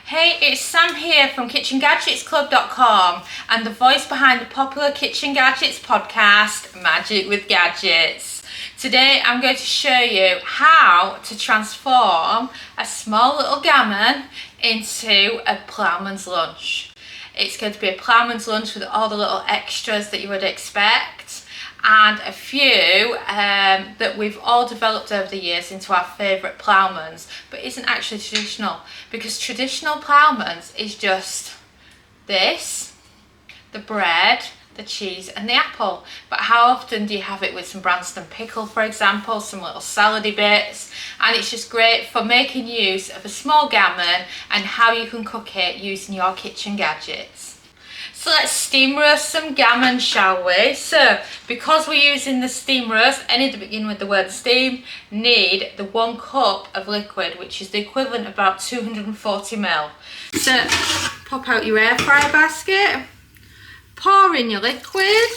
Hey, it's Sam here from kitchengadgetsclub.com and the voice behind the popular Kitchen Gadgets podcast, Magic with Gadgets. Today I'm going to show you how to transform a small little gammon into a ploughman's lunch. It's going to be a ploughman's lunch with all the little extras that you would expect, and a few that we've all developed over the years into our favourite ploughmans, but isn't actually traditional, because traditional ploughmans is just this, the bread, the cheese and the apple. But how often do you have it with some Branston pickle, for example, some little salady bits? And it's just great for making use of a small gammon and how you can cook it using your kitchen gadgets. So let's steam roast some gammon, shall we? So, because we're using the steam roast, any that begin with the word steam, need the 1 cup of liquid, which is the equivalent of about 240 ml. So, pop out your air fryer basket, pour in your liquid,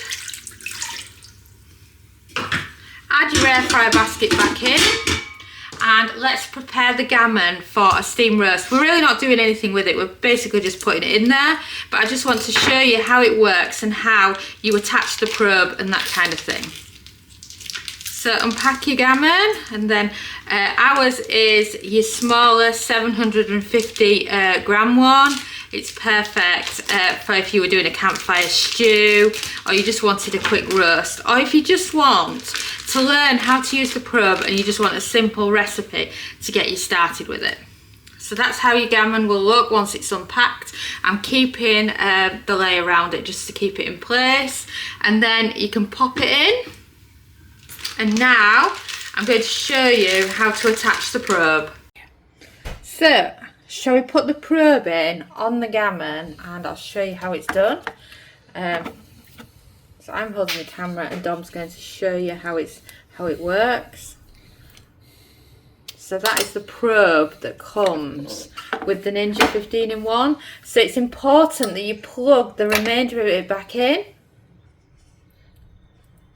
add your air fryer basket back in, and let's prepare the gammon for a steam roast. We're really not doing anything with it, we're basically just putting it in there, but I just want to show you how it works and how you attach the probe and that kind of thing. So unpack your gammon, and then ours is your smaller 750 gram one. It's perfect for if you were doing a campfire stew, or you just wanted a quick roast, or if you just want to learn how to use the probe and you just want a simple recipe to get you started with it. So that's how your gammon will look once it's unpacked. I'm keeping the layer around it just to keep it in place, and then you can pop it in. And now I'm going to show you how to attach the probe. So, shall we put the probe in on the gammon and I'll show you how it's done. So I'm holding the camera and Dom's going to show you how it works. So that is the probe that comes with the Ninja 15-in-1. So it's important that you plug the remainder of it back in.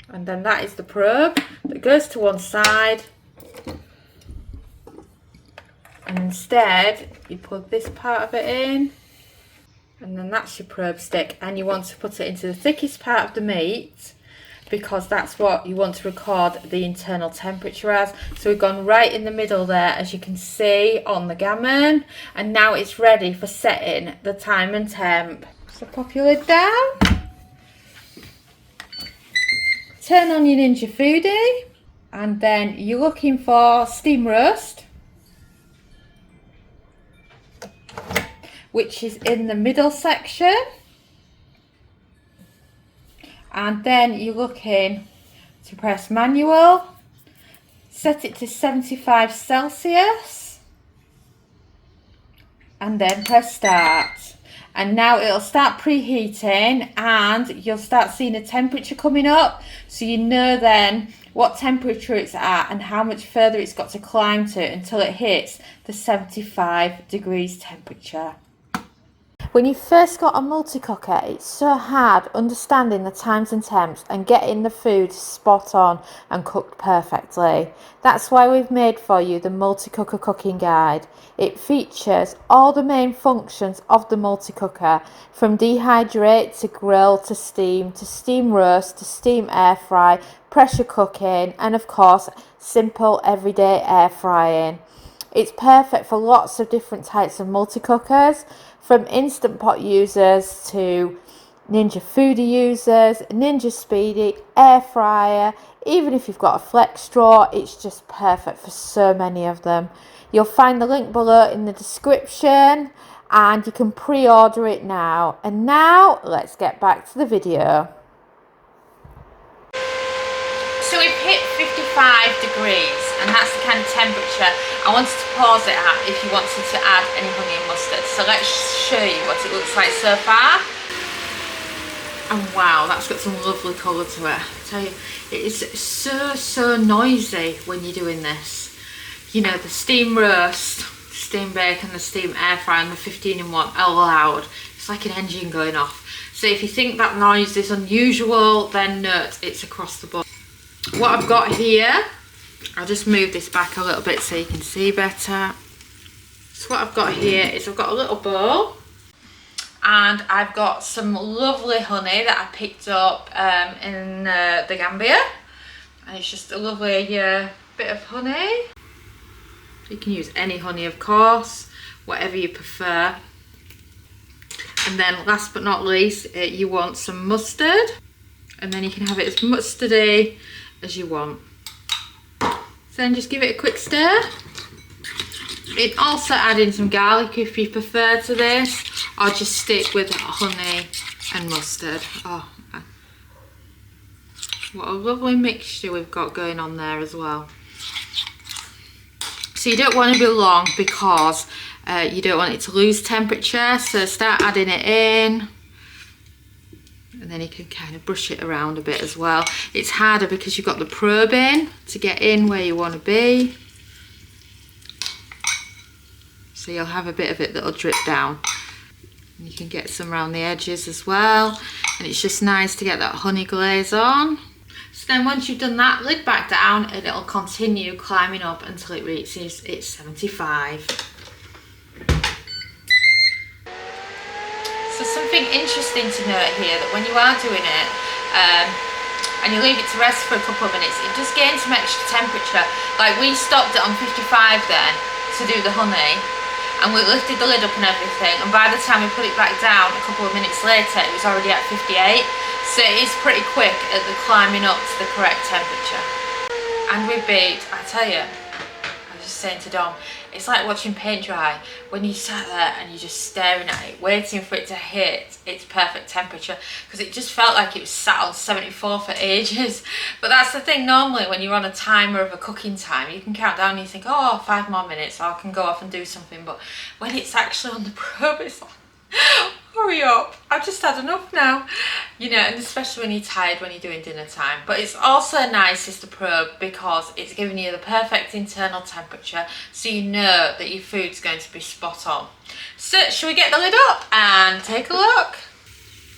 And then that is the probe that goes to one side. And instead you plug this part of it in, and then that's your probe stick, and you want to put it into the thickest part of the meat because that's what you want to record the internal temperature as. So we've gone right in the middle there, as you can see on the gammon, and now it's ready for setting the time and temp. So pop your lid down, turn on your Ninja Foodie, and then you're looking for steam roast, which is in the middle section, and then you're looking to press manual, set it to 75 Celsius, and then press start. And now it'll start preheating and you'll start seeing a temperature coming up, so you know then what temperature it's at and how much further it's got to climb to until it hits the 75 degrees temperature. When you first got a multi-cooker, it's so hard understanding the times and temps and getting the food spot on and cooked perfectly. That's why we've made for you the multi-cooker cooking guide. It features all the main functions of the multi-cooker, from dehydrate to grill to steam roast to steam air fry, pressure cooking, and of course simple everyday air frying. It's perfect for lots of different types of multi-cookers, from Instant Pot users to Ninja Foodie users, Ninja Speedy, air fryer. Even if you've got a flex straw, it's just perfect for so many of them. You'll find the link below in the description, and you can pre-order it now. And now let's get back to the video. So we've hit 55 degrees, and that's the kind of temperature I wanted to pause it at if you wanted to add any honey and mustard. So let's show you what it looks like so far. And wow, that's got some lovely colour to it. I tell you, it is so noisy when you're doing this. You know, the steam roast, steam bake and the steam air fry and the 15-in-1 are loud. It's like an engine going off. So if you think that noise is unusual, then note it's across the board. What I've got here, I'll just move this back a little bit so you can see better. So what I've got here is I've got a little bowl, and I've got some lovely honey that I picked up in the Gambia, and it's just a lovely bit of honey. You can use any honey, of course, whatever you prefer. And then last but not least, you want some mustard, and then you can have it as mustardy as you want. So then just give it a quick stir. You can also add in some garlic if you prefer to this, or just stick with honey and mustard. Oh, what a lovely mixture we've got going on there as well. So you don't want to be long because you don't want it to lose temperature, so start adding it in, and then you can kind of brush it around a bit as well. It's harder because you've got the probe in to get in where you want to be, so you'll have a bit of it that'll drip down. And you can get some around the edges as well, and it's just nice to get that honey glaze on. So then once you've done that, lid back down, and it'll continue climbing up until it reaches its 75. So something interesting to note here, that when you are doing it and you leave it to rest for a couple of minutes, it does gain some extra temperature. Like we stopped it on 55 then to do the honey, and we lifted the lid up and everything, and by the time we put it back down a couple of minutes later, it was already at 58. So it is pretty quick at the climbing up to the correct temperature. And with beet, I tell you, I was just saying to Dom, it's like watching paint dry. When you sat there and you're just staring at it, waiting for it to hit its perfect temperature, because it just felt like it was sat on 74 for ages. But that's the thing, normally when you're on a timer of a cooking time, you can count down and you think, oh, 5 more minutes, or I can go off and do something. But when it's actually on the probe, it's like, hurry up, I've just had enough now. You know, and especially when you're tired when you're doing dinner time. But it's also nice is the probe, because it's giving you the perfect internal temperature, so you know that your food's going to be spot on. So shall we get the lid up and take a look?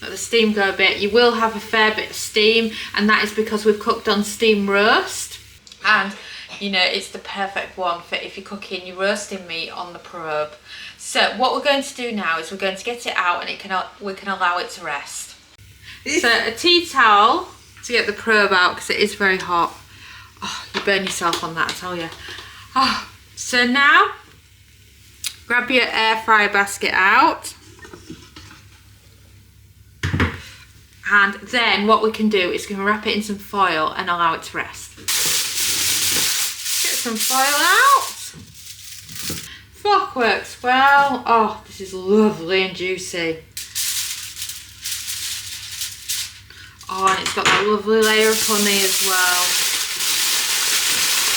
Let the steam go a bit. You will have a fair bit of steam, and that is because we've cooked on steam roast, and you know it's the perfect one for if you're cooking your roasting meat on the probe. So what we're going to do now is we're going to get it out, and we can allow it to rest. So a tea towel to get the probe out, because it is very hot. Oh, you burn yourself on that, I tell you. Oh, so now grab your air fryer basket out, and then what we can do is we can wrap it in some foil and allow it to rest. Get some foil out. Fork works well. Oh, this is lovely and juicy. Oh, and it's got that lovely layer of honey as well.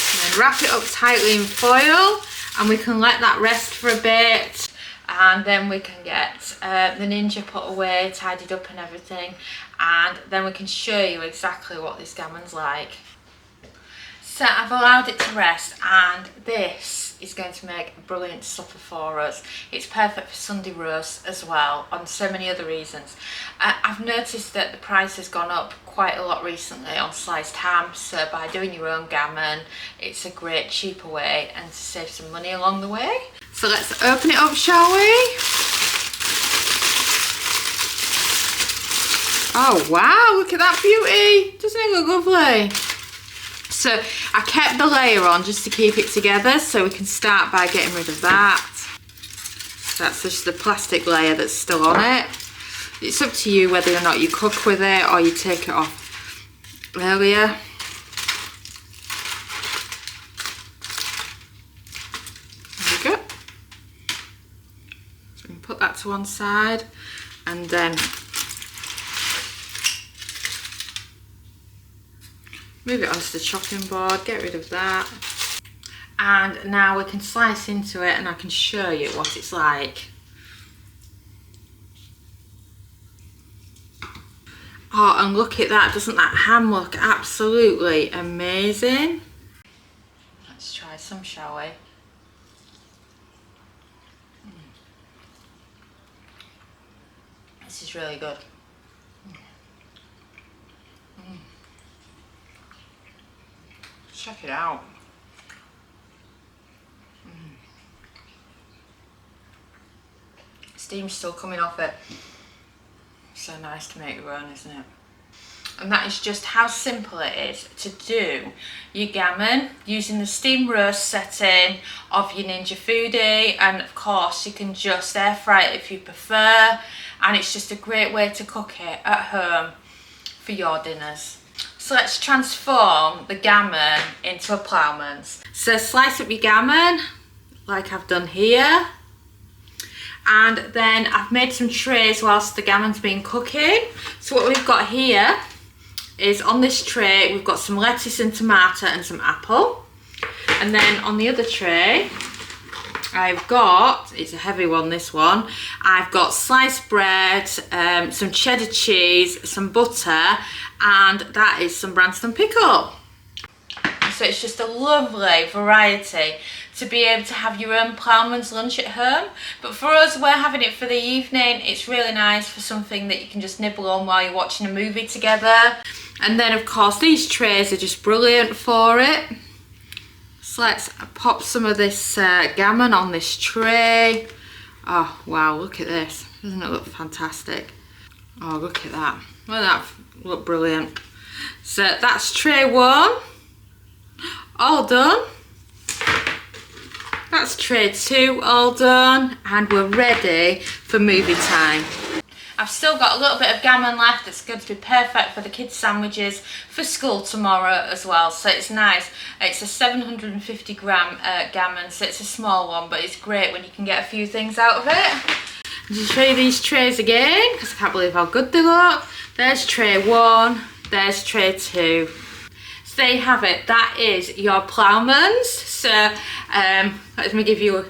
And then wrap it up tightly in foil, and we can let that rest for a bit, and then we can get the Ninja put away, tidied up and everything, and then we can show you exactly what this gammon's like. So I've allowed it to rest, and this is going to make a brilliant supper for us. It's perfect for Sunday roast as well, on so many other reasons. I've noticed that the price has gone up quite a lot recently on sliced ham, so by doing your own gammon, it's a great cheaper way and to save some money along the way. So let's open it up, shall we? Oh wow, look at that beauty! Doesn't it look lovely? So I kept the layer on just to keep it together, so we can start by getting rid of that. So that's just the plastic layer that's still on it. It's up to you whether or not you cook with it or you take it off earlier. There we go. So we can put that to one side, and then move it onto the chopping board, get rid of that. And now we can slice into it, and I can show you what it's like. Oh, and look at that, doesn't that ham look absolutely amazing? Let's try some, shall we? This is really good. Check it out. Steam's still coming off it. So nice to make your own, isn't it? And that is just how simple it is to do your gammon using the steam roast setting of your Ninja Foodie. And of course you can just air fry it if you prefer, and it's just a great way to cook it at home for your dinners. So let's transform the gammon into a Ploughman's. So slice up your gammon like I've done here, and then I've made some trays whilst the gammon's been cooking. So what we've got here is, on this tray we've got some lettuce and tomato and some apple, and then on the other tray I've got, it's a heavy one this one, I've got sliced bread, some cheddar cheese, some butter, and that is some Branston pickle. So it's just a lovely variety to be able to have your own Ploughman's lunch at home. But for us, we're having it for the evening. It's really nice for something that you can just nibble on while you're watching a movie together. And then of course these trays are just brilliant for it. So let's pop some of this gammon on this tray. Oh wow, look at this. Doesn't it look fantastic? Oh, look at that. Well, that look brilliant. So that's tray one. All done. That's tray two, all done, and we're ready for movie time. I've still got a little bit of gammon left that's going to be perfect for the kids' sandwiches for school tomorrow as well. So it's nice. It's a 750 gram gammon, so it's a small one, but it's great when you can get a few things out of it. I'll just show you these trays again, because I can't believe how good they look. There's tray one, there's tray two. So there you have it. That is your Ploughman's. So let me give you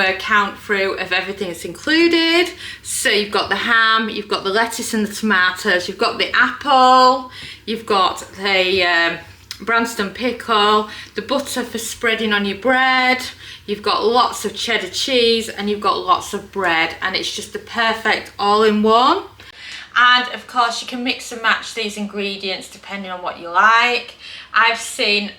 a count through of everything that's included. So you've got the ham, you've got the lettuce and the tomatoes, you've got the apple, you've got the Branston pickle, the butter for spreading on your bread, you've got lots of cheddar cheese, and you've got lots of bread, and it's just the perfect all-in-one. And of course you can mix and match these ingredients depending on what you like. I've seen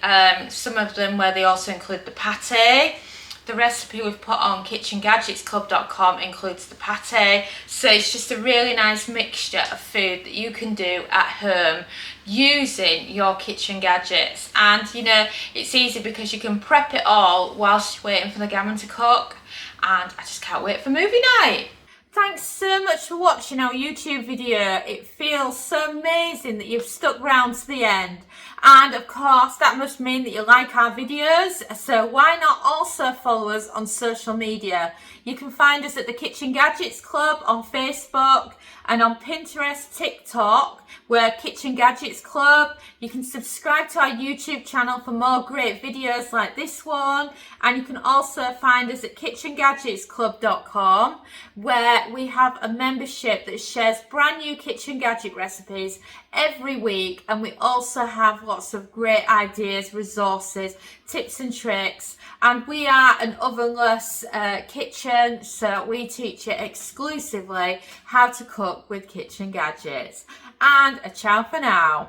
some of them where they also include the pate. The recipe we've put on kitchengadgetsclub.com includes the pate. So it's just a really nice mixture of food that you can do at home using your kitchen gadgets. And you know, it's easy because you can prep it all whilst you're waiting for the gammon to cook. And I just can't wait for movie night. Thanks so much for watching our YouTube video. It feels so amazing that you've stuck around to the end. And of course, that must mean that you like our videos. So why not also follow us on social media? You can find us at the Kitchen Gadgets Club on Facebook, and on Pinterest, TikTok, we're Kitchen Gadgets Club. You can subscribe to our YouTube channel for more great videos like this one. And you can also find us at kitchengadgetsclub.com, where we have a membership that shares brand new kitchen gadget recipes every week. And we also have lots of great ideas, resources, tips and tricks. And we are an ovenless kitchen, so we teach you exclusively how to cook with kitchen gadgets. And a ciao for now.